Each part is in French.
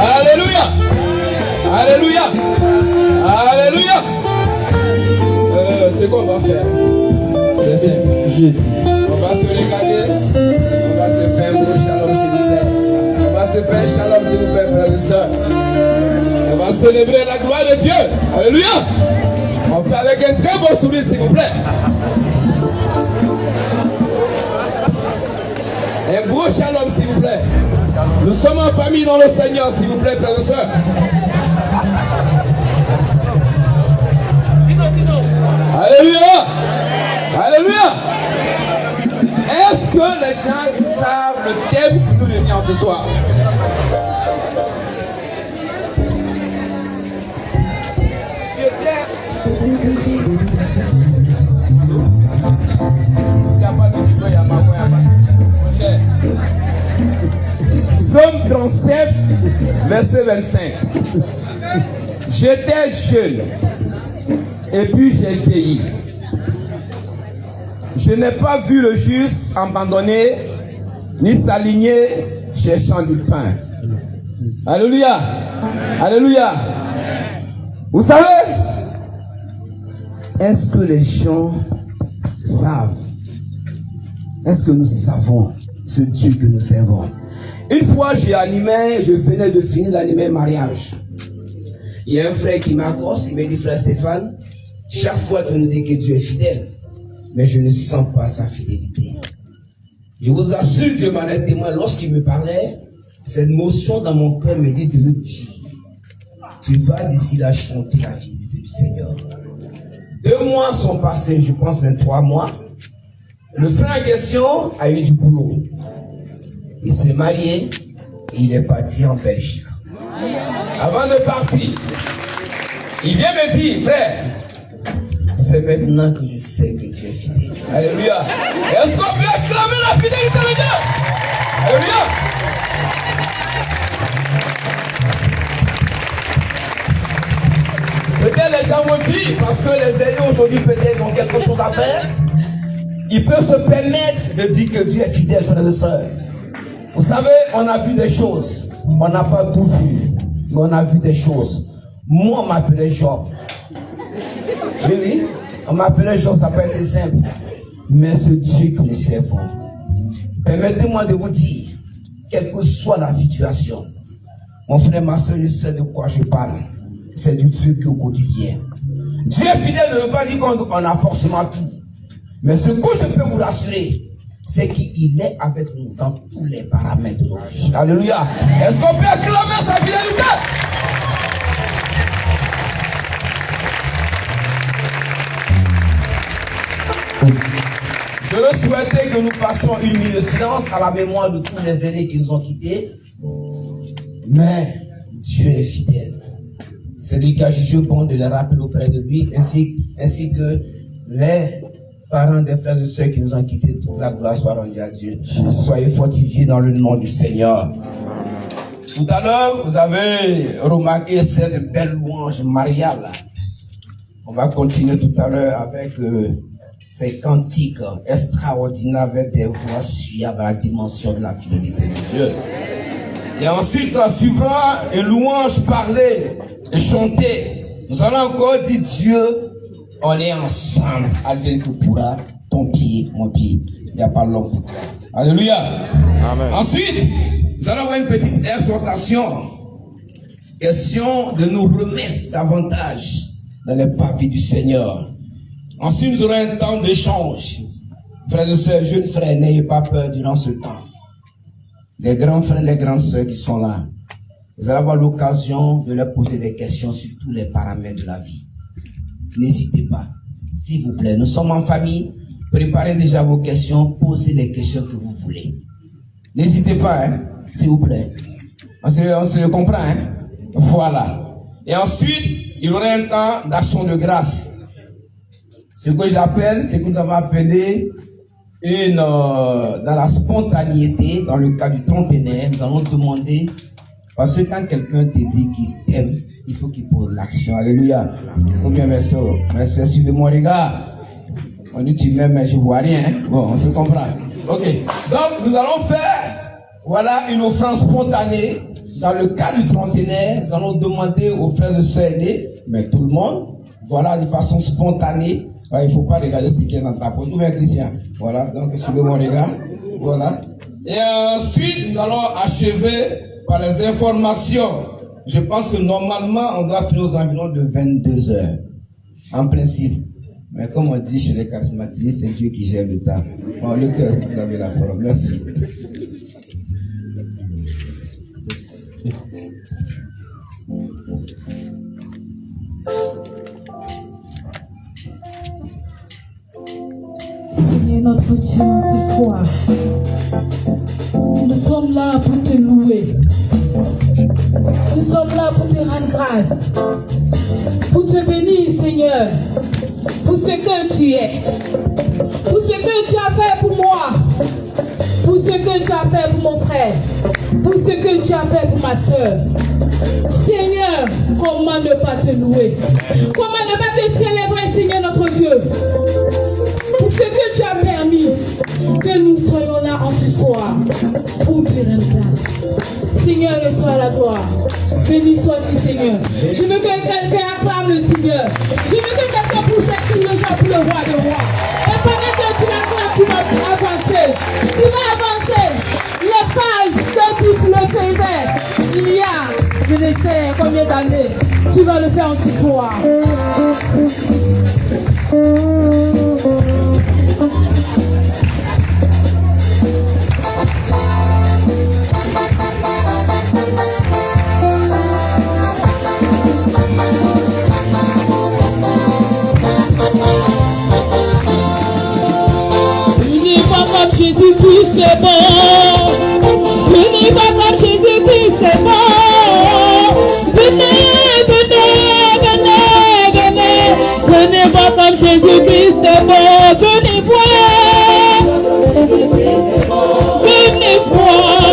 Alléluia. Alléluia. Alléluia. C'est quoi on va faire? C'est simple. On va se regarder. On va se faire un gros shalom s'il vous plaît. On va se faire un shalom s'il vous plaît, frères et sœurs. On va célébrer la gloire de Dieu. Alléluia. On fait avec un très bon sourire s'il vous plaît. Un gros shalom s'il vous plaît. Nous sommes en famille dans le Seigneur s'il vous plaît, frères et sœurs. Alléluia. Alléluia. Est-ce que les gens savent le thème que nous venions ce soir? Psaume 37, verset 25. J'étais jeune et puis j'ai vieilli. Je n'ai pas vu le juste abandonné, ni s'aligner cherchant du pain. Alléluia. Alléluia. Vous savez, est-ce que les gens savent? Est-ce que nous savons ce Dieu que nous servons? Une fois, je venais de finir d'animer un mariage. Il y a un frère qui m'accoste, il m'a dit, frère Stéphane, chaque fois tu nous dis que Dieu est fidèle, mais je ne sens pas sa fidélité. Je vous assure, Dieu m'en est témoin, lorsqu'il me parlait, cette motion dans mon cœur me dit de nous dire, tu vas d'ici là chanter la fidélité du Seigneur. 2 mois sont passés, je pense même 3 mois. Le frère en question a eu du boulot. Il s'est marié et il est parti en Belgique. Avant de partir, il vient me dire, frère, c'est maintenant que je sais que tu es fidèle. Alléluia. Est-ce qu'on peut acclamer la fidélité de Dieu? Alléluia. Peut-être les gens vont dire, parce que les aînés aujourd'hui peut-être ont quelque chose à faire, ils peuvent se permettre de dire que Dieu est fidèle, frères et sœurs. Vous savez, on a vu des choses. On n'a pas tout vu, mais on a vu des choses. Moi, on m'appelait Job. Oui, oui. On m'appelait Job, ça peut être simple. Mais ce Dieu que nous servons, permettez-moi de vous dire, quelle que soit la situation, mon frère, ma soeur, je sais de quoi je parle. C'est du vécu au quotidien. Dieu est fidèle ne veut pas dire qu'on a forcément tout. Mais ce que je peux vous rassurer, c'est qu'il est avec nous dans tous les paramètres de nos vies. Alléluia. Est-ce qu'on peut acclamer sa fidélité? Je le souhaitais que nous fassions une minute de silence à la mémoire de tous les aînés qui nous ont quittés. Mais Dieu est fidèle. Celui qui a jugé bon de les rappeler auprès de lui, ainsi que les parents des frères et sœurs qui nous ont quittés, toute la gloire soit rendue à Dieu. Soyez fortifiés dans le nom du Seigneur. Tout à l'heure, vous avez remarqué cette belle louange mariale. On va continuer tout à l'heure avec ces cantiques extraordinaires avec des voix suaves à la dimension de la fidélité de Dieu. Et ensuite, ça suivra une louange parlée et chantée. Nous allons encore dire Dieu, on est ensemble. Alvienne que pourra, ton pied, mon pied. Il n'y a pas l'homme. Alléluia. Amen. Ensuite, nous allons avoir une petite exhortation. Question de nous remettre davantage dans les papiers du Seigneur. Ensuite, nous aurons un temps d'échange. Frères et sœurs, jeunes frères, n'ayez pas peur durant ce temps. Les grands frères, les grandes sœurs qui sont là, vous allez avoir l'occasion de leur poser des questions sur tous les paramètres de la vie. N'hésitez pas, s'il vous plaît. Nous sommes en famille. Préparez déjà vos questions. Posez les questions que vous voulez. N'hésitez pas, hein, s'il vous plaît. On se comprend, hein? Voilà. Et ensuite, il y aura un temps d'action de grâce. Ce que j'appelle, c'est que nous avons appelé dans la spontanéité, dans le cas du trentenaire, nous allons demander, parce que quand quelqu'un te dit qu'il t'aime, il faut qu'il pose l'action. Alléluia. Ou bien, mes soeurs, suivez-moi, les gars. On dit tu m'aimes, mais je vois rien. Hein? Bon, on se comprend. Ok. Donc, nous allons faire, voilà, une offrande spontanée dans le cas du trentenaire, nous allons demander aux frères et sœurs aînés, mais tout le monde, voilà, de façon spontanée. Il ne faut pas regarder ce qui est dans ta poche. Ou bien Christian. Voilà, donc suivez mon regard. Voilà. Et ensuite, nous allons achever par les informations. Je pense que normalement, on doit finir aux environs de 22 heures. En principe. Mais comme on dit chez les charismatiques, c'est Dieu qui gère le temps. Bon, le cœur, vous avez la parole. Merci. Seigneur notre Dieu, ce soir, nous sommes là pour te louer. Nous sommes là pour te rendre grâce, pour te bénir, Seigneur, pour ce que tu es, pour ce que tu as fait pour moi, pour ce que tu as fait pour mon frère, pour ce que tu as fait pour ma soeur. Seigneur, comment ne pas te louer? Comment ne pas te célébrer, Seigneur notre Dieu? Pour ce que tu as permis que nous soyons là en ce soir pour te rendre grâce. Seigneur, reçois la gloire. Béni sois-tu, Seigneur. Je veux que quelqu'un acclame le Seigneur. Je veux que quelqu'un pousse le gens pour le roi des rois. Et pendant que tu l'acclames, tu vas avancer. Tu vas avancer. Les phases que tu le faisais il y a, je ne sais combien d'années, tu vas le faire en ce soir. Jésus-Christ c'est bon. Venez pas comme Jésus-Christ c'est bon. Venez, venez, venez, venez. Venez pas comme Jésus-Christ c'est bon. Venez voir. Venez voir.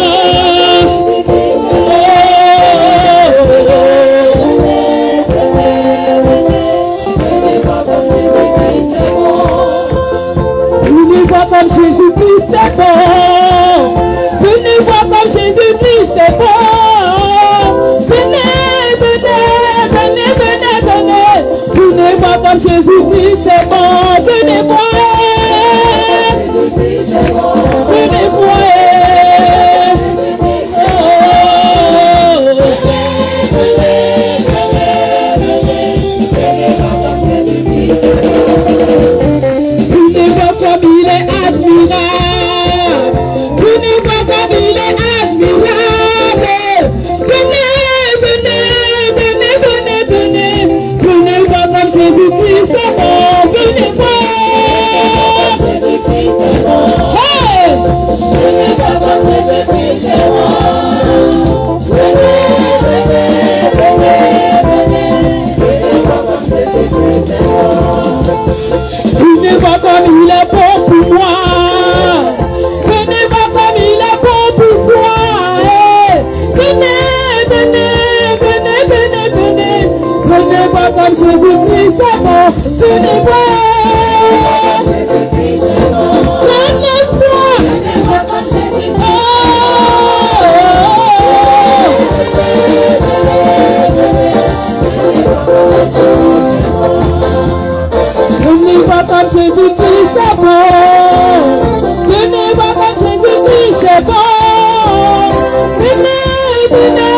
Venez voir comme Jésus-Christ c'est bon. Venez voir comme Jésus-Christ c'est bon. Venez, venez, venez, venez, venez. Venez voir comme Jésus-Christ c'est bon. Venez voir. Venez voir. Venez voir comme il est admirable. Venez voir comme il est admirable. Venez, venez, venez, venez, venez. Venez voir comme Jésus-Christ c'est bon. Venez voir. Jésus-Christ c'est bon. Hey! Venez voir comme Jésus-Christ c'est bon. Venez, venez, venez, venez. Venez voir comme Jésus-Christ c'est bon. Venez voir comme il est bon pour moi. Venez voir comme il est bon pour toi. Hey. Venez, venez, venez, venez, venez. Venez voir comme Jésus-Christ c'est bon. Venez voir. Jésus-Christ c'est bon. Venez voir. Venez voir comme Jésus-Christ. Venez voir comme Jésus-Christ c'est bon. Venez voir comme Jésus-Christ c'est bon. Venez, venez,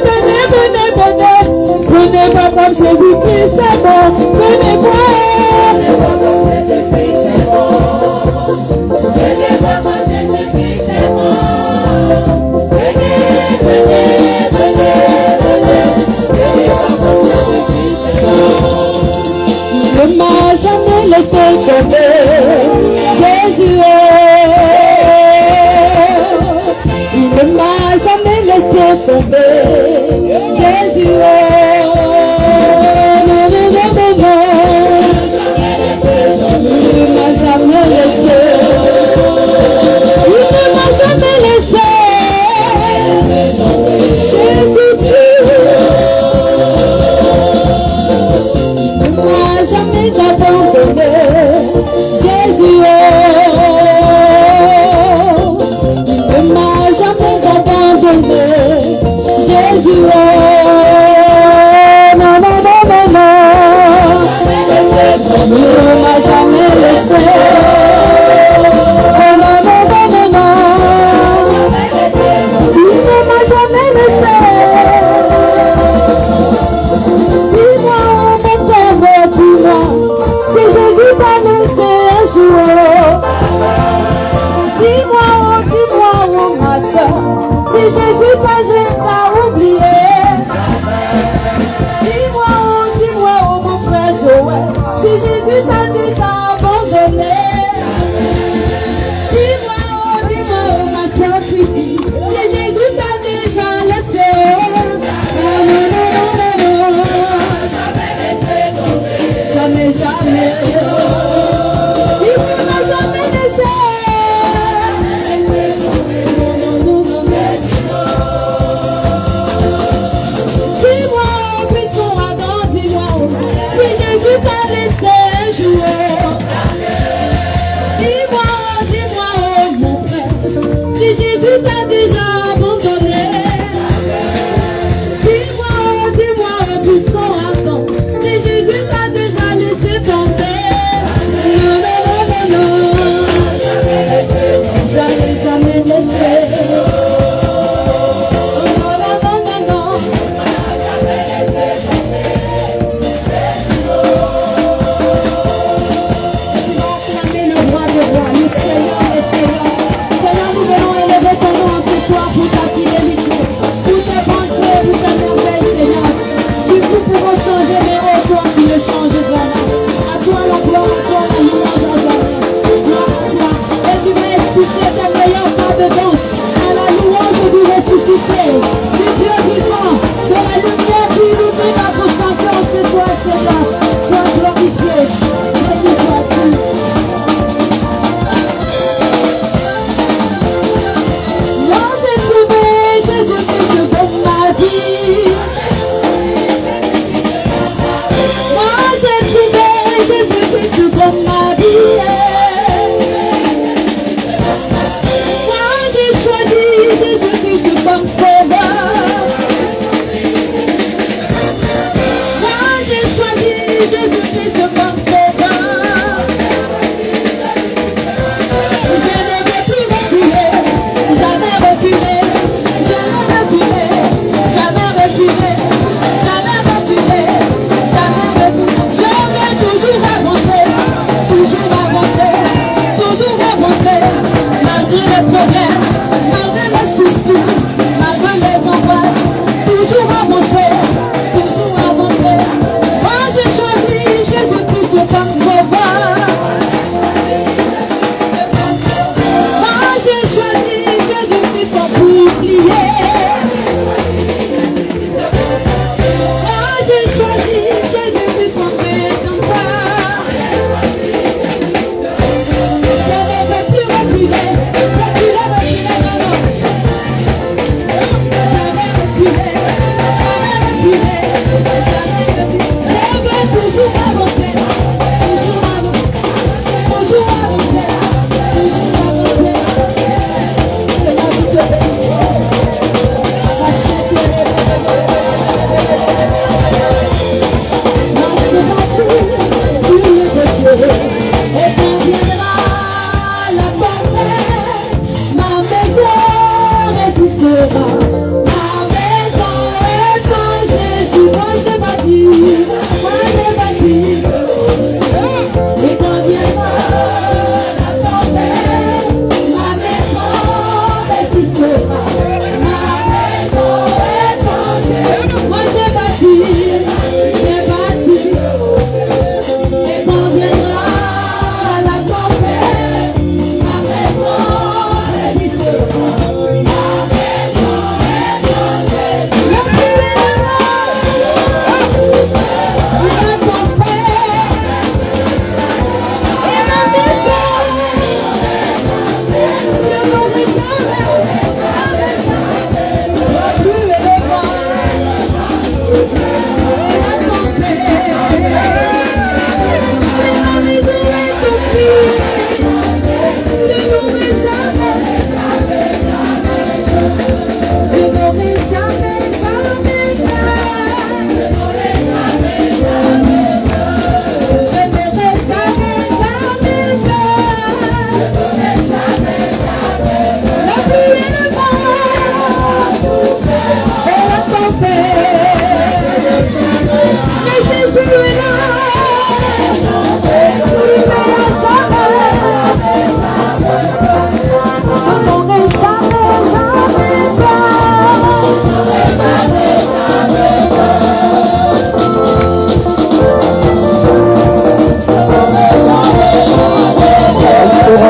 venez, venez, venez. Venez voir comme Jésus-Christ c'est bon. Venez voir. Venez voir comme Jésus-Christ c'est bon. Venez voir comme Jésus-Christ c'est bon. Venez, venez, venez, venez. Venez voir comme Jésus-Christ c'est bon. Il ne m'a jamais laissé tomber, Jésus. Il ne m'a jamais laissé tomber, Jésus. Non, non, non, non, non. Il ne m'a jamais laissé. Il ne m'a jamais laissé. Jésus-Christ. Il ne m'a jamais abandonné, Jésus. Il ne m'a jamais abandonné, Jésus. Non, non, non, non, non. Il ne m'a jamais laissé. Non, non, non, non, non, non. Il ne m'a jamais laissé. Dis-moi, mon frère, dis-moi, si Jésus t'a laissé un jour. Dis-moi, oh, ma soeur, si Jésus t'a oublié.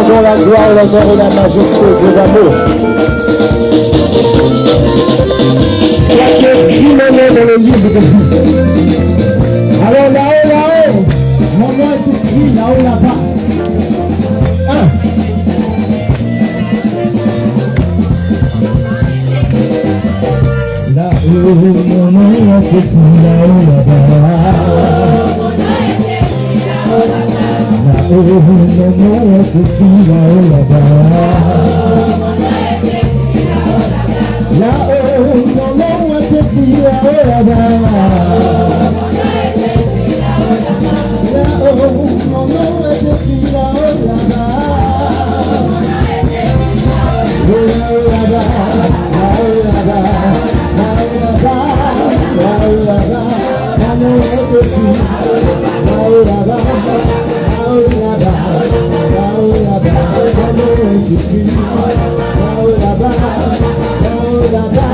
rendons la gloire, l'honneur et la majesté au Dieu d'amour. Il y a qui écrit mon nom dans le livre de vie. Alors là-haut, mon nom est écrit là-haut, là-bas. Là-haut, mon nom est écrit là-haut, là-bas. Là-haut, mon nom est écrit là-haut, là-bas. Là-haut, mon nom est écrit là-haut, là-bas. Là-haut, mon nom est écrit là-haut, là-bas. Là-haut, là-bas, là-haut, là-bas, là-haut, là-bas, mon nom est écrit là-haut, là-bas, là-haut, là-bas, là-haut, là-bas, mon nom est écrit là-haut, là-bas, là-haut, là-bas,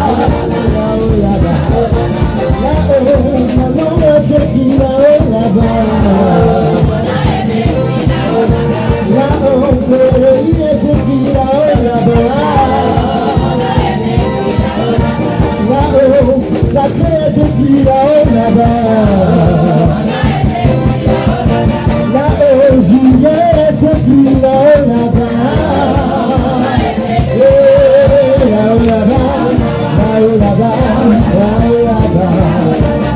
là-haut, là-bas, là-haut, mon nom est écrit là-haut, là-bas. Là-haut, il est écrit là-haut, là-bas. Là-haut, sacré est écrit là-haut, là-bas. Là-haut, Julien est écrit là-haut, là-bas. Là-haut, là-bas, là-haut, là-bas, là-haut, là-bas,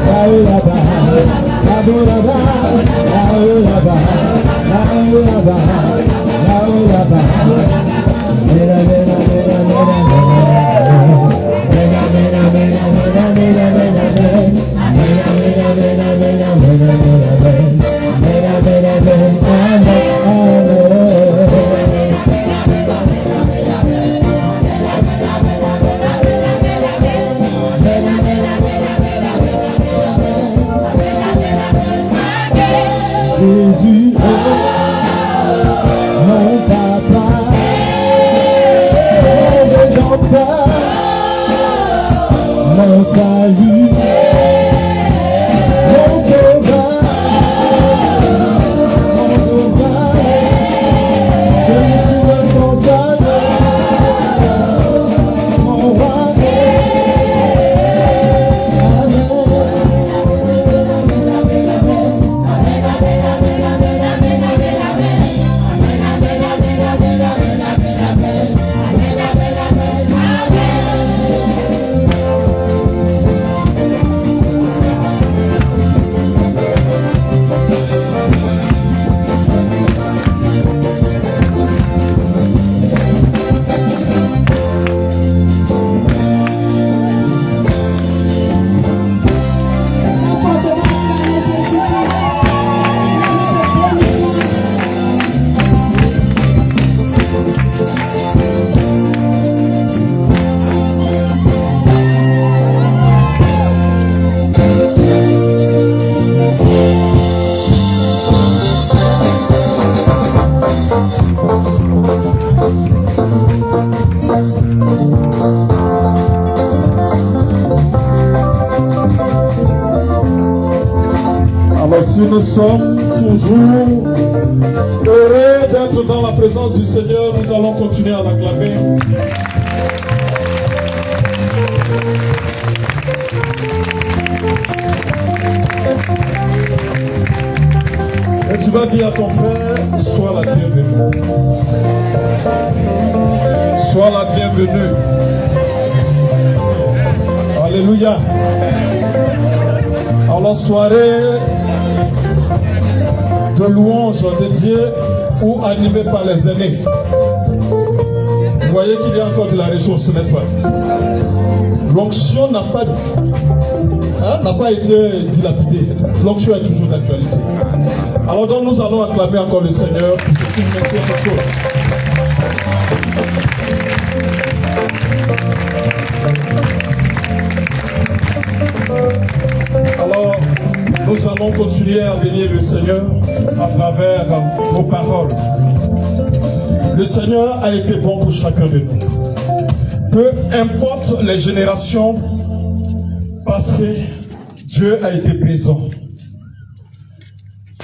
là-haut, là-bas, là-haut, là-bas, là-haut, là-bas. Là-haut, là-bas, là-haut, là-bas. Mera, mera, mera, mera, mera, mera, mera, mera, mera, mera, mera, mera, mera, mera, mera, mera, mera, mera, mera, Jésus est mon papa, mon papa, mon salut, mon sauveur, mon sauveur, celui qui me console, mon roi. Alors si nous sommes toujours heureux d'être dans la présence du Seigneur, nous allons continuer à l'acclamer. Et tu vas dire à ton frère, sois la bienvenue. Sois la bienvenue. Alléluia. Alors soirée de louange dédiée ou animée par les aînés. Vous voyez qu'il y a encore de la ressource, n'est-ce pas? L'onction n'a pas été dilapidée. L'onction est toujours d'actualité. Alors donc nous allons acclamer encore le Seigneur pour ce qu'il met quelque chose. Alors, nous allons continuer à bénir le Seigneur à travers nos paroles. Le Seigneur a été bon pour chacun de nous. Peu importe les générations passées, Dieu a été présent.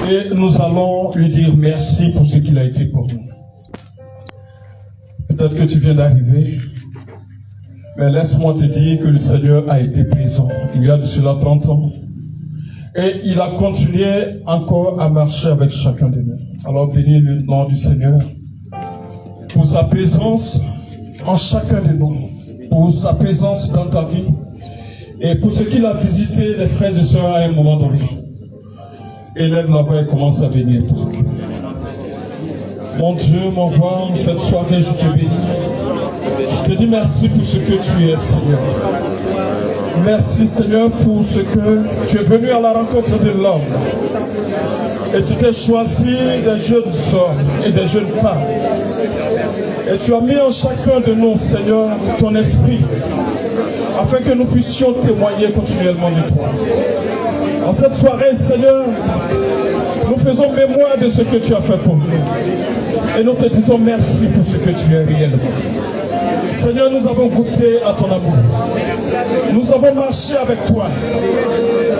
Et nous allons lui dire merci pour ce qu'il a été pour nous. Peut-être que tu viens d'arriver, mais laisse-moi te dire que le Seigneur a été présent il y a de cela 30 ans. Et il a continué encore à marcher avec chacun de nous. Alors bénis le nom du Seigneur pour sa présence en chacun de nous, pour sa présence dans ta vie et pour ce qu'il a visité les frères et sœurs à un moment donné. Élève la voix et commence à bénir tout ça. Mon Dieu, mon roi, cette soirée, je te bénis. Je te dis merci pour ce que tu es, Seigneur. Merci, Seigneur, pour ce que tu es venu à la rencontre de l'homme. Et tu t'es choisi des jeunes hommes et des jeunes femmes. Et tu as mis en chacun de nous, Seigneur, ton esprit, afin que nous puissions témoigner continuellement de toi. En cette soirée, Seigneur, nous faisons mémoire de ce que tu as fait pour nous. Et nous te disons merci pour ce que tu es réellement. Seigneur, nous avons goûté à ton amour. Nous avons marché avec toi.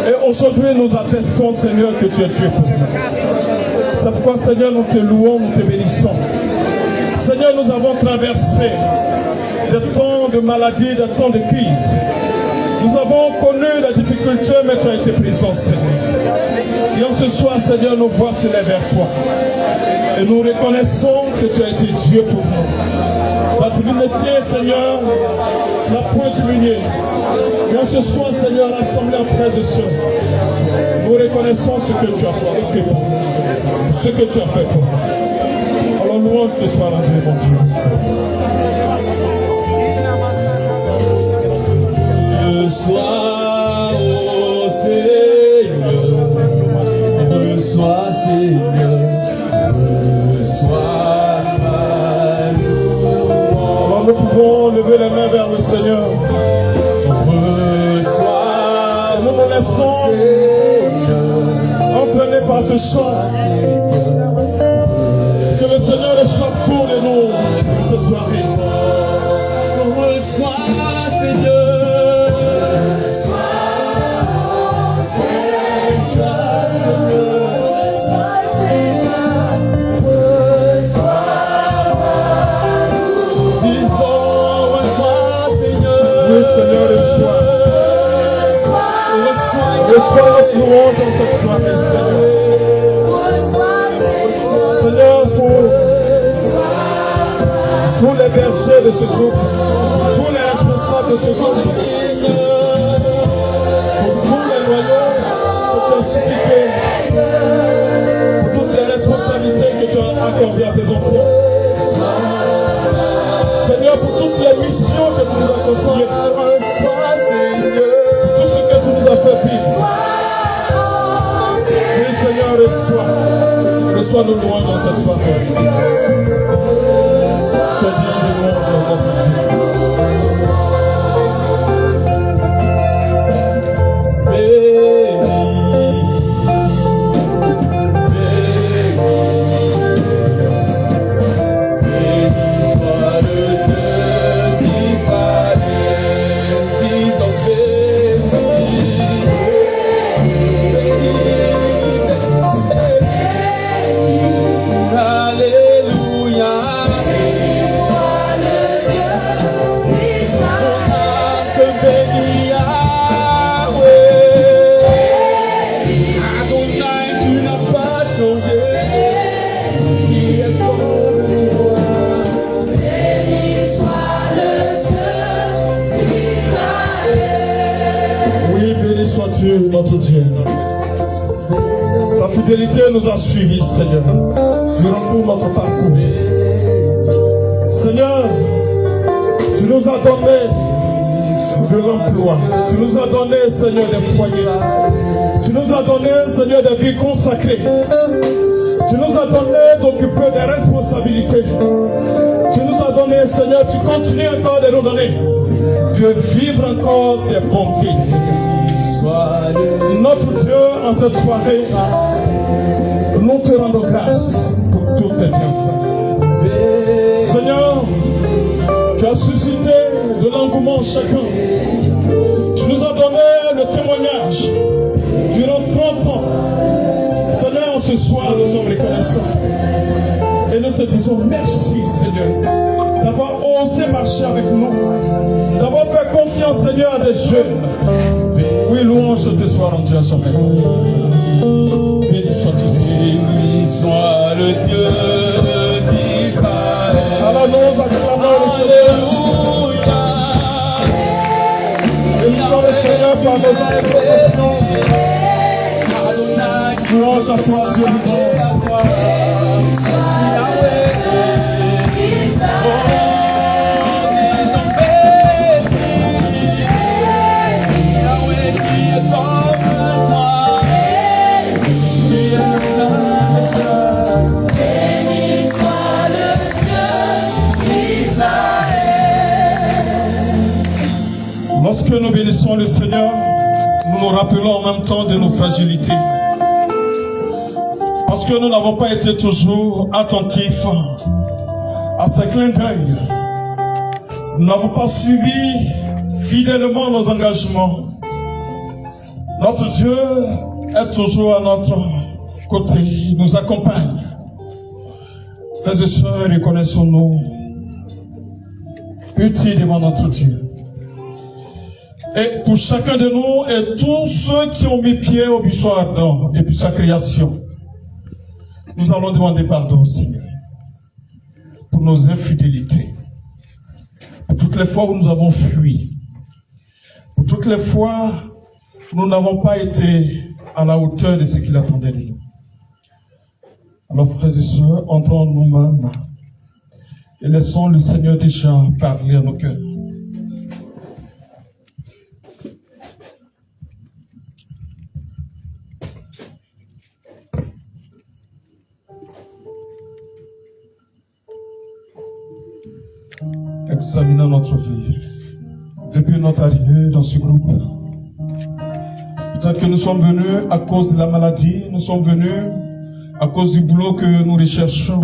Et aujourd'hui, nous attestons, Seigneur, que tu es Dieu pour nous. C'est pourquoi, Seigneur, nous te louons, nous te bénissons. Seigneur, nous avons traversé des temps de maladie, des temps de crise. Nous avons connu la difficulté, mais tu as été présent, Seigneur. Et en ce soir, Seigneur, nos voix se lèvent vers toi. Et nous reconnaissons que tu as été Dieu pour nous. Ta divinité, Seigneur, n'a point diminué. Et en ce soir, Seigneur, rassemblés en frères et sœurs, nous reconnaissons ce que tu as fait pour nous. Ce que tu as fait pour nous. Alors louange te soit rendue, mon Dieu. Reçois, ô Seigneur, reçois, Seigneur, reçois ma louange. Alors nous pouvons lever les mains vers le Seigneur. Reçois, nous nous laissons entraîner par ce chant. Que le Seigneur reçoive tout de nous cette soirée. Reçois, Seigneur. Seigneur, reçois notre louange en cette soirée, Seigneur. Seigneur, pour les bergers de ce groupe, pour les responsables de ce groupe, pour tous les loyaux que tu as suscités, pour toutes les responsabilités que tu as accordées à tes enfants. Seigneur, pour toutes les missions que tu nous as confiées, pour tout ce que tu nous as fait vivre. Oui, Seigneur, reçois nos louanges dans cette soirée. Que Dieu nous louange encore pour Dieu. Notre Dieu, ta fidélité nous a suivis, Seigneur, durant tout notre parcours. Seigneur, tu nous as donné de l'emploi, tu nous as donné, Seigneur, des foyers, tu nous as donné, Seigneur, des vies consacrées, tu nous as donné d'occuper des responsabilités, tu nous as donné, Seigneur, tu continues encore de nous donner, de vivre encore tes bontés, Seigneur. Notre Dieu, en cette soirée, nous te rendons grâce pour tous tes bienfaits. Seigneur, tu as suscité de l'engouement en chacun. Tu nous as donné le témoignage durant 30 ans. Seigneur, ce soir, nous sommes reconnaissants. Et nous te disons merci, Seigneur. d'avoir osé marcher avec nous, d'avoir fait confiance, Seigneur, à des jeunes. Oui, louange te soit rendue à jamais. Béni sois-tu, Seigneur. Béni soit le Dieu d'Israël. Alors nous acclamons le Seigneur. Bénissons le Seigneur par nos acclamations. Louange à toi, Dieu vivant. Lorsque nous bénissons le Seigneur, nous nous rappelons en même temps de nos fragilités. Parce que nous n'avons pas été toujours attentifs à ces clins d'œil. Nous n'avons pas suivi fidèlement nos engagements. Notre Dieu est toujours à notre côté, il nous accompagne. Frères et sœurs, reconnaissons-nous petits devant notre Dieu. Et pour chacun de nous et tous ceux qui ont mis pied au buisson ardent depuis sa création, nous allons demander pardon au Seigneur pour nos infidélités, pour toutes les fois où nous avons fui, pour toutes les fois où nous n'avons pas été à la hauteur de ce qu'il attendait de nous. Alors frères et sœurs, entrons en nous-mêmes et laissons le Seigneur déjà parler à nos cœurs. Examinons notre vie depuis notre arrivée dans ce groupe. Peut-être que nous sommes venus à cause de la maladie, nous sommes venus à cause du boulot que nous recherchons.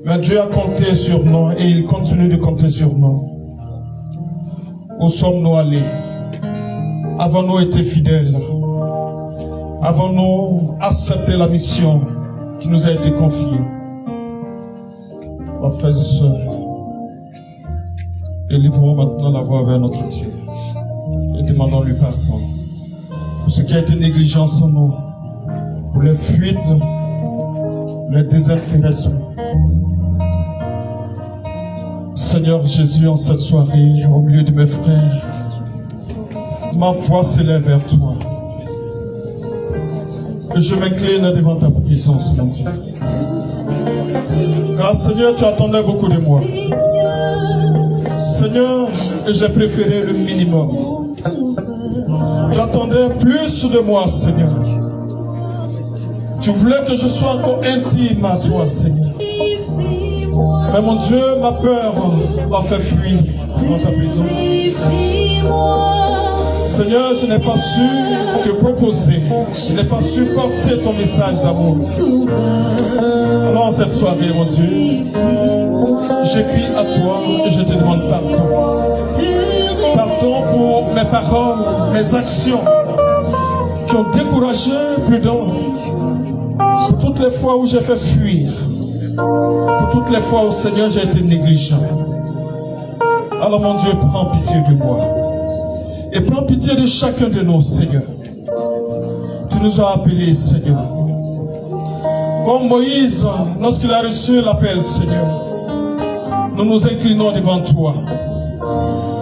Mais Dieu a compté sur nous et il continue de compter sur nous. Où sommes-nous allés? Avons-nous été fidèles? Avons-nous accepté la mission qui nous a été confiée? Frères et sœurs, élivrons maintenant la voix vers notre Dieu et demandons-lui pardon pour ce qui a été négligence en nous, pour les fuites, les désintéressements. Seigneur Jésus, en cette soirée, au milieu de mes frères, ma voix s'élève vers toi. Et je m'incline devant ta présence, mon Dieu. Car Seigneur, tu attendais beaucoup de moi. Seigneur, j'ai préféré le minimum. J'attendais plus de moi, Seigneur. Tu voulais que je sois encore intime à toi, Seigneur. Mais mon Dieu, ma peur m'a fait fuir devant ta présence. Seigneur, je n'ai pas su te proposer. Je n'ai pas su porter ton message d'amour. Alors en cette soirée, mon Dieu, j'écris à toi et je te demande pardon. Pardon pour mes paroles, mes actions qui ont découragé plus d'un. Pour toutes les fois où j'ai fait fuir. Pour toutes les fois où, Seigneur, j'ai été négligent. Alors mon Dieu, prends pitié de moi. Et prends pitié de chacun de nous, Seigneur. Tu nous as appelés, Seigneur. Comme Moïse, lorsqu'il a reçu l'appel, Seigneur, nous nous inclinons devant toi.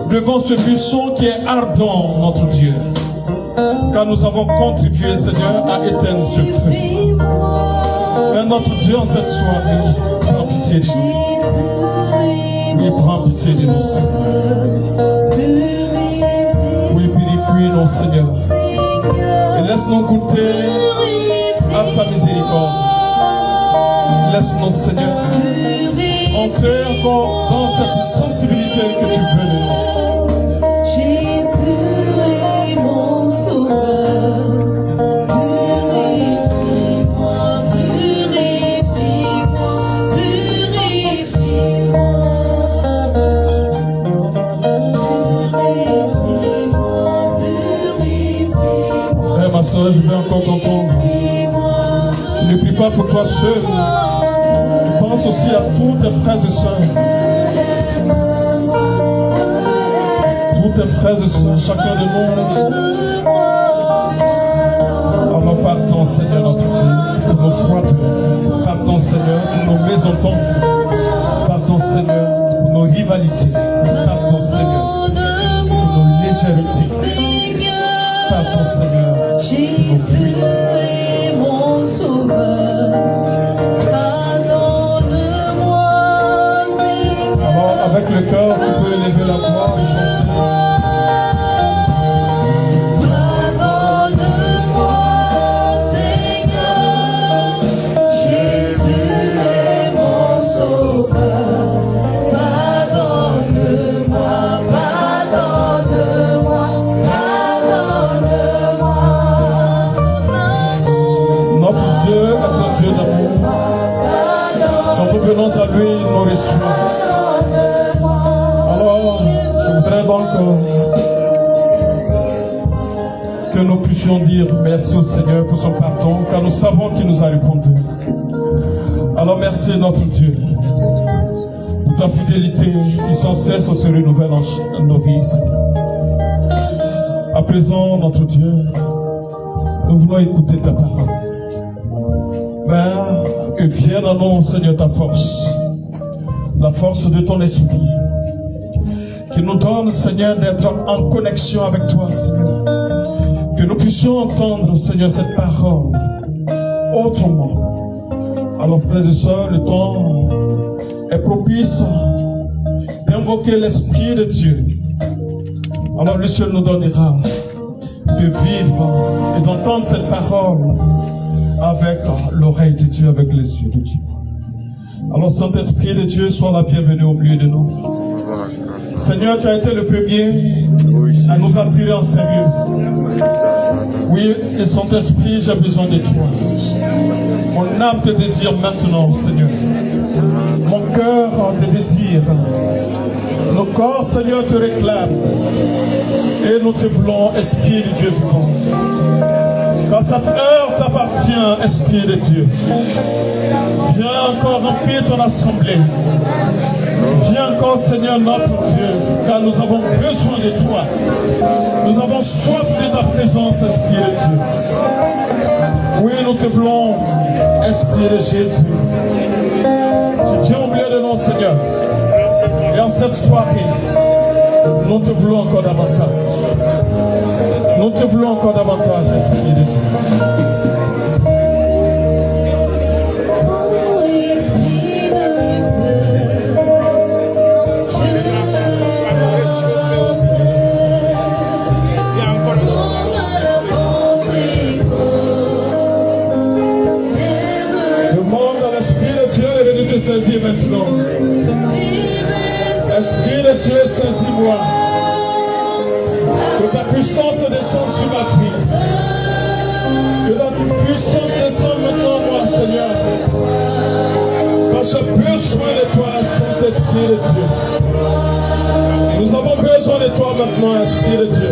Devant ce buisson qui est ardent, notre Dieu. Car nous avons contribué, Seigneur, à éteindre ce feu. Mais notre Dieu, en cette soirée, prends pitié de nous. Oui, prends pitié de nous, Seigneur. Oui, purifie-nous, Seigneur. Et laisse-nous goûter à ta miséricorde. Laisse-nous, Seigneur, entrer encore dans cette sensibilité que tu veux de nous. Jésus est mon sauveur. Je vais encore t'entendre. Tu ne pries pas pour toi seul. Tu penses aussi à tous tes frères et sœurs tes frères et sœurs, chacun de nous. Alors partons, Seigneur, notre Dieu, pour nos frappes. Partons, Seigneur, pour nos mésententes. Partons, Seigneur, pour nos rivalités. Partons, Seigneur, pour nos légèretés. Partons, Seigneur, pour nos fuites. Jésus est mon sauveur. Pardonne-moi, Seigneur. Alors, avec le cœur, tu peux élever la voix et chanter. Pardonne-moi, Seigneur. Jésus est mon sauveur. Pardonne-moi, pardonne-moi, pardonne-moi ton amour. Notre Dieu est un Dieu d'amour. Quand nous venons à lui, il nous reçoit. Alors, je voudrais donc que nous puissions dire merci au Seigneur pour son pardon, car nous savons qu'il nous a répondu. Alors merci notre Dieu pour ta fidélité qui sans cesse se renouvelle en nos vies. À présent, notre Dieu, nous voulons écouter ta parole. Père, que vienne à nous, Seigneur, ta force, la force de ton esprit, qui nous donne, Seigneur, d'être en connexion avec toi, Seigneur. Que nous puissions entendre, Seigneur, cette parole autrement. Alors, frères et sœurs, le temps est propice d'invoquer l'Esprit de Dieu. Alors, le seul nous donnera de vivre et d'entendre cette parole avec l'oreille de Dieu, avec les yeux de Dieu. Alors, Saint-Esprit de Dieu, sois la bienvenue au milieu de nous. Seigneur, tu as été le premier à nous attirer en sérieux. Oui, et Saint-Esprit, j'ai besoin de toi. Mon âme te désire maintenant, Seigneur. Mon cœur te désire. Nos corps, Seigneur, te réclament. Et nous te voulons, Esprit de Dieu vivant. Quand cette heure t'appartient, Esprit de Dieu, viens encore remplir ton assemblée. Viens encore, Seigneur, notre Dieu, car nous avons besoin de toi. Nous avons soif de ta présence, Esprit de Dieu. Oui, nous te voulons, Esprit de Jésus. Tu viens au milieu de nous, Seigneur. Et en cette soirée, nous te voulons encore davantage. Nous te voulons encore davantage, Esprit de Dieu. Saisis maintenant. Esprit de Dieu, saisis-moi. Que ta puissance descende sur ma vie. Que ta puissance descende maintenant, moi, Seigneur. Quand j'ai besoin de toi, Saint-Esprit de Dieu. Nous avons besoin de toi maintenant, Esprit de Dieu.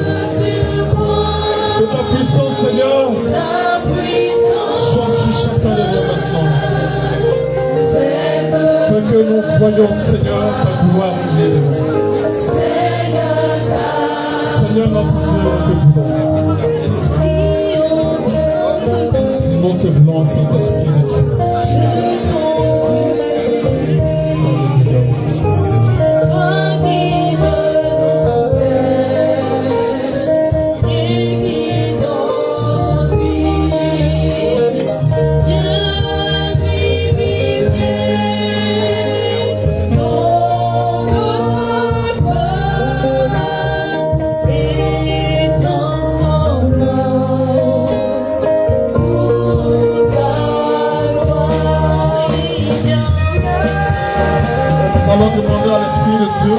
Que ta puissance, Seigneur, soit sur chacun de nous maintenant. Que nous voyons, Seigneur, ta gloire briller de nous. Seigneur, notre Dieu, nous te voulons, Saint-Esprit de Dieu. Demander à l'Esprit de Dieu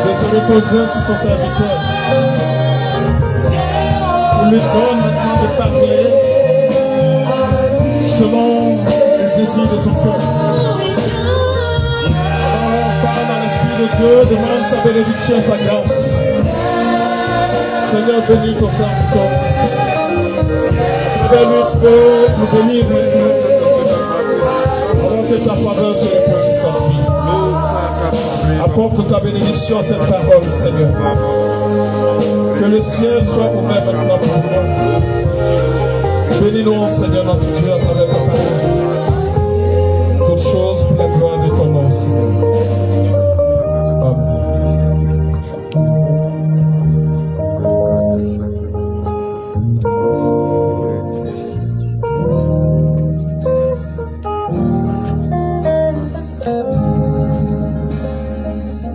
de se reposer sur son serviteur. On lui donne maintenant de parler selon le désir de son cœur. Alors, parle à l'Esprit de Dieu, demande sa bénédiction et sa grâce. Seigneur, bénis ton serviteur. Lui, tu peux nous bénir maintenant. Alors que ta faveur se repose sur sa vie. Apporte ta bénédiction à cette parole, Seigneur. Que le ciel soit ouvert maintenant pour nous. Bénis-nous, Seigneur, notre Dieu, à travers ta parole. Toutes choses pour la gloire de ton nom, Seigneur. Amen.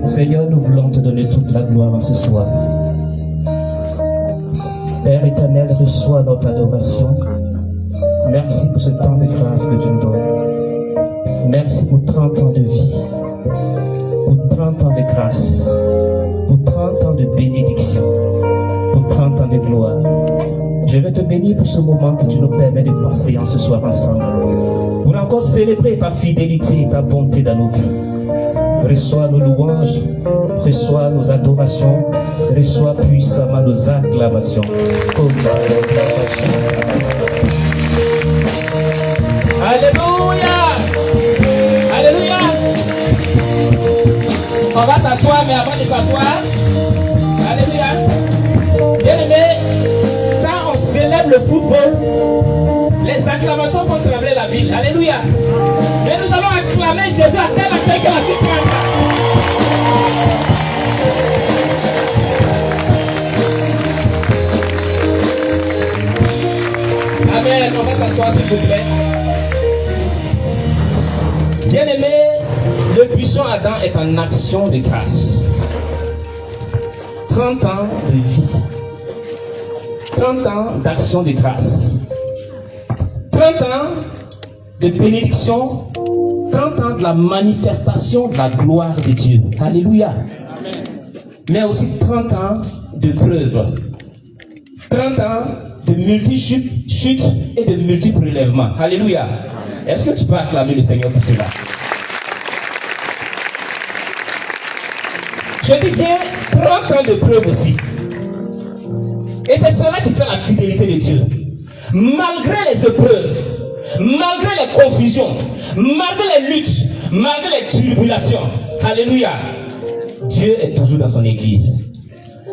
Seigneur, nous voulons te donner toute la gloire en ce soir. Père éternel, reçois notre adoration. Merci pour ce temps de grâce que tu nous donnes. Merci pour 30 ans de vie, pour 30 ans de grâce, pour 30 ans de bénédiction, pour 30 ans de gloire. Je veux te bénir pour ce moment que tu nous permets de passer en ce soir ensemble, pour encore célébrer ta fidélité et ta bonté dans nos vies. Reçois nos louanges, reçois nos adorations, reçois puissamment nos acclamations. Alléluia. Alléluia. On va s'asseoir, mais avant de s'asseoir, alléluia. Bien aimé, quand on célèbre le football, les acclamations font trembler la ville. Alléluia. Mais nous allons acclamer Jésus à tel accueil que la ville tremble. Amen. On va s'asseoir s'il vous plaît. Bien aimé, le buisson Adam est en action de grâce. 30 ans de vie. 30 ans d'action de grâce. 30 ans de bénédiction. 30 ans de la manifestation de la gloire de Dieu. Alléluia. Mais aussi 30 ans de preuves. 30 ans de multi-chutes et de multiples relèvements. Alléluia. Est-ce que tu peux acclamer le Seigneur pour cela? Je dis bien 30 ans de preuves aussi. Et c'est cela qui fait la fidélité de Dieu. Malgré les épreuves, malgré les confusions, malgré les luttes, malgré les tribulations, alléluia, Dieu est toujours dans son église.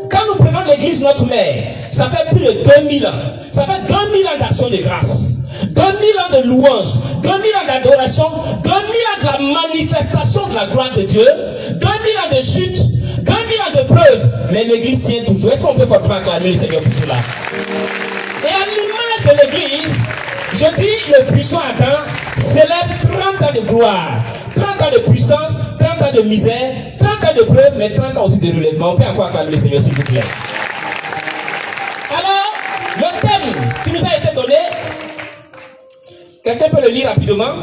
Quand nous prenons l'église notre mère, ça fait plus de 2000 ans. Ça fait 2000 ans d'action de grâce. 2000 ans de louange, 2000 ans d'adoration, 2000 ans de la manifestation de la gloire de Dieu, 2000 ans de chute, 2000 ans de preuves. Mais l'église tient toujours. Est-ce qu'on peut fortement acclamer le Seigneur pour cela? Et à l'image de l'église, je dis le puissant Adam célèbre 30 ans de gloire, 30 ans de puissance, 30 ans de misère, 30 ans de preuves, mais 30 ans aussi de relèvement. On peut encore acclamer le Seigneur s'il vous plaît. Alors, le thème qui nous a été donné, quelqu'un peut le lire rapidement?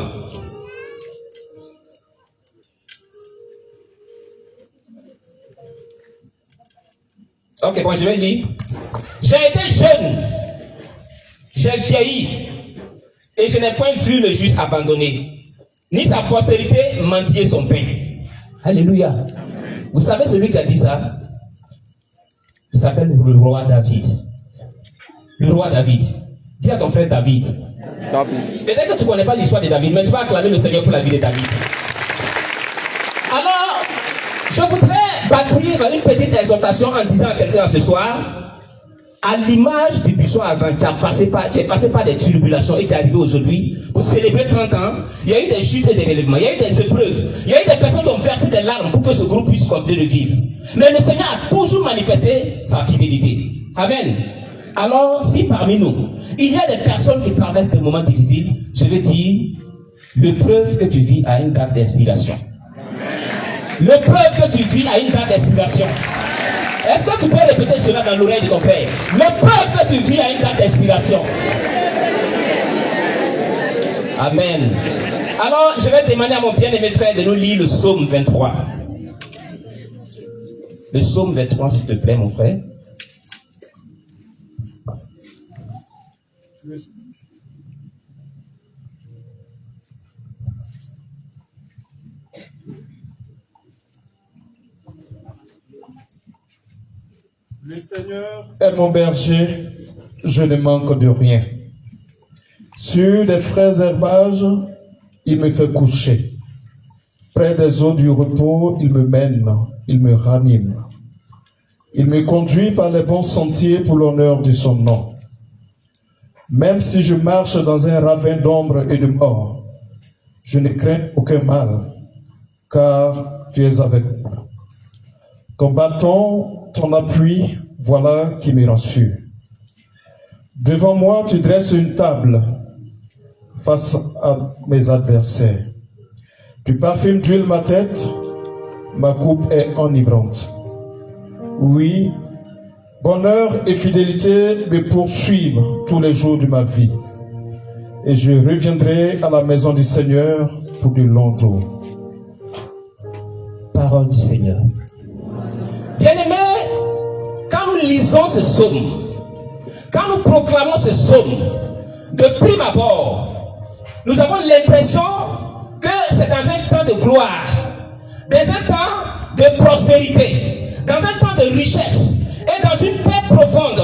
Ok, bon, je vais lire. J'ai été jeune, j'ai vieilli, et je n'ai point vu le juste abandonné, ni sa postérité mendier son pain. Alléluia. Vous savez celui qui a dit ça? Il s'appelle le roi David. Le roi David. Dis à ton frère David. Peut-être que tu ne connais pas l'histoire de David, mais tu vas acclamer le Seigneur pour la vie de David. Alors, je voudrais bâtir une petite exhortation en disant à quelqu'un ce soir, à l'image du buisson Adam qui est passé par des tribulations et qui est arrivé aujourd'hui pour célébrer 30 ans, il y a eu des chutes et des relèvements, il y a eu des épreuves, il y a eu des personnes qui ont versé des larmes pour que ce groupe puisse continuer de vivre. Mais le Seigneur a toujours manifesté sa fidélité. Amen. Alors, si parmi nous, il y a des personnes qui traversent des moments difficiles, je veux dire, l'épreuve que tu vis a une date d'expiration. L'épreuve que tu vis a une date d'expiration. Est-ce que tu peux répéter cela dans l'oreille de ton frère? L'épreuve que tu vis a une date d'expiration. Amen. Alors, je vais demander à mon bien-aimé frère de nous lire le psaume 23. Le psaume 23, s'il te plaît, mon frère. Le Seigneur est mon berger, je ne manque de rien. Sur des frais herbages, il me fait coucher. Près des eaux du repos, il me mène, il me ranime. Il me conduit par les bons sentiers pour l'honneur de son nom. Même si je marche dans un ravin d'ombre et de mort, je ne crains aucun mal, car tu es avec moi. Ton bâton, ton appui, voilà qui me rassure. Devant moi, tu dresses une table face à mes adversaires. Tu parfumes d'huile ma tête, ma coupe est enivrante. Oui, bonheur et fidélité me poursuivent tous les jours de ma vie. Et je reviendrai à la maison du Seigneur pour de longs jours. Parole du Seigneur. Bien-aimés, quand nous lisons ce psaume, quand nous proclamons ce psaume, de prime abord, nous avons l'impression que c'est dans un temps de gloire, dans un temps de prospérité, dans un temps de richesse et dans une paix profonde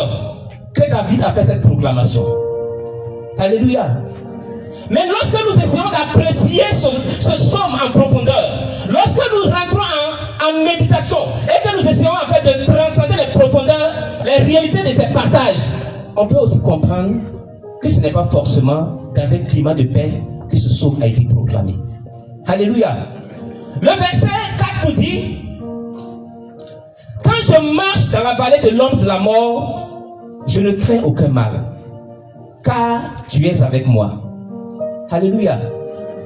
que David a fait cette proclamation. Alléluia. Mais lorsque nous essayons d'apprécier ce psaume en profondeur, lorsque nous rentrons en méditation et que nous essayons en fait de transcender les profondeurs, les réalités de ces passages, on peut aussi comprendre que ce n'est pas forcément dans un climat de paix que ce psaume a été proclamé. Alléluia. Le verset 4 nous dit: quand je marche dans la vallée de l'ombre de la mort, je ne crains aucun mal, car tu es avec moi. Alléluia.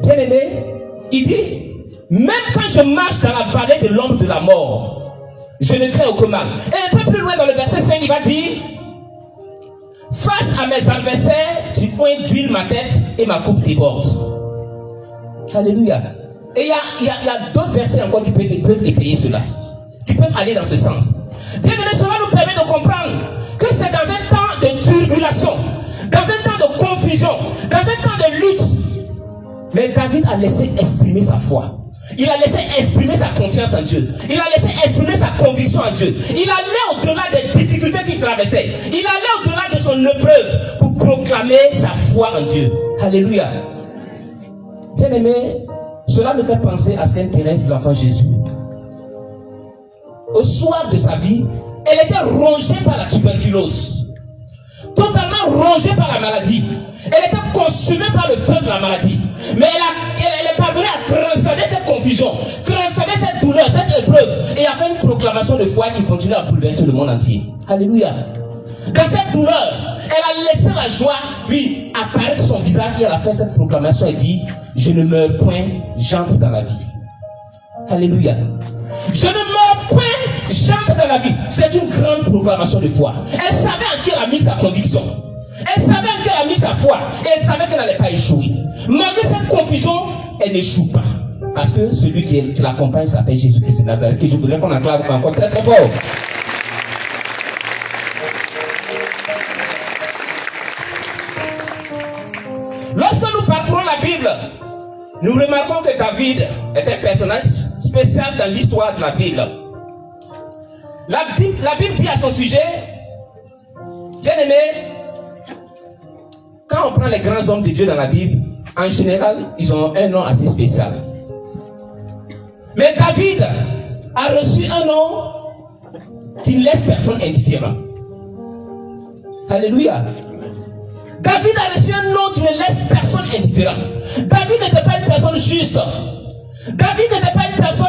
Bien-aimé, il dit, même quand je marche dans la vallée de l'ombre de la mort, je ne crains aucun mal. Et un peu plus loin dans le verset 5, il va dire, face à mes adversaires, tu oins d'huile ma tête et ma coupe déborde. Alléluia. Et il y a d'autres versets encore qui peuvent étayer cela, qui peuvent aller dans ce sens. Bien-aimé, cela nous permet de comprendre que c'est dans un temps de turbulation, dans un temps de confusion, dans un temps de lutte. Mais David a laissé exprimer sa foi. Il a laissé exprimer sa confiance en Dieu. Il a laissé exprimer sa conviction en Dieu. Il allait au-delà des difficultés qu'il traversait. Il allait au-delà de son épreuve pour proclamer sa foi en Dieu. Alléluia. Bien-aimé, cela me fait penser à Sainte Thérèse, l'enfant Jésus. Au soir de sa vie, elle était rongée par la tuberculose. Totalement rongée par la maladie. Elle était consumée par le feu de la maladie. Mais elle est parvenue à transcender cette confusion, transcender cette douleur, cette épreuve, et a fait une proclamation de foi qui continue à bouleverser le monde entier. Alléluia. Dans cette douleur, elle a laissé la joie lui apparaître son visage et elle a fait cette proclamation et dit: je ne meurs point, j'entre dans la vie. Alléluia. Je ne meurs point, j'entre dans la vie. C'est une grande proclamation de foi. Elle savait en qui elle a mis sa conviction. Elle savait en qui elle a mis sa foi. Et elle savait qu'elle n'allait pas échouer. Malgré cette confusion, elle n'échoue pas. Parce que celui qui l'accompagne s'appelle Jésus-Christ de Nazareth, que je voudrais qu'on acclame encore très très fort. Lorsque nous parcourons la Bible, nous remarquons que David est un personnage spécial dans l'histoire de la Bible. La Bible dit à son sujet, bien aimé, quand on prend les grands hommes de Dieu dans la Bible, en général, ils ont un nom assez spécial. Mais David a reçu un nom qui ne laisse personne indifférent. Alléluia. David a reçu un nom qui ne laisse personne indifférent. David n'était pas une personne juste. David n'était pas une personne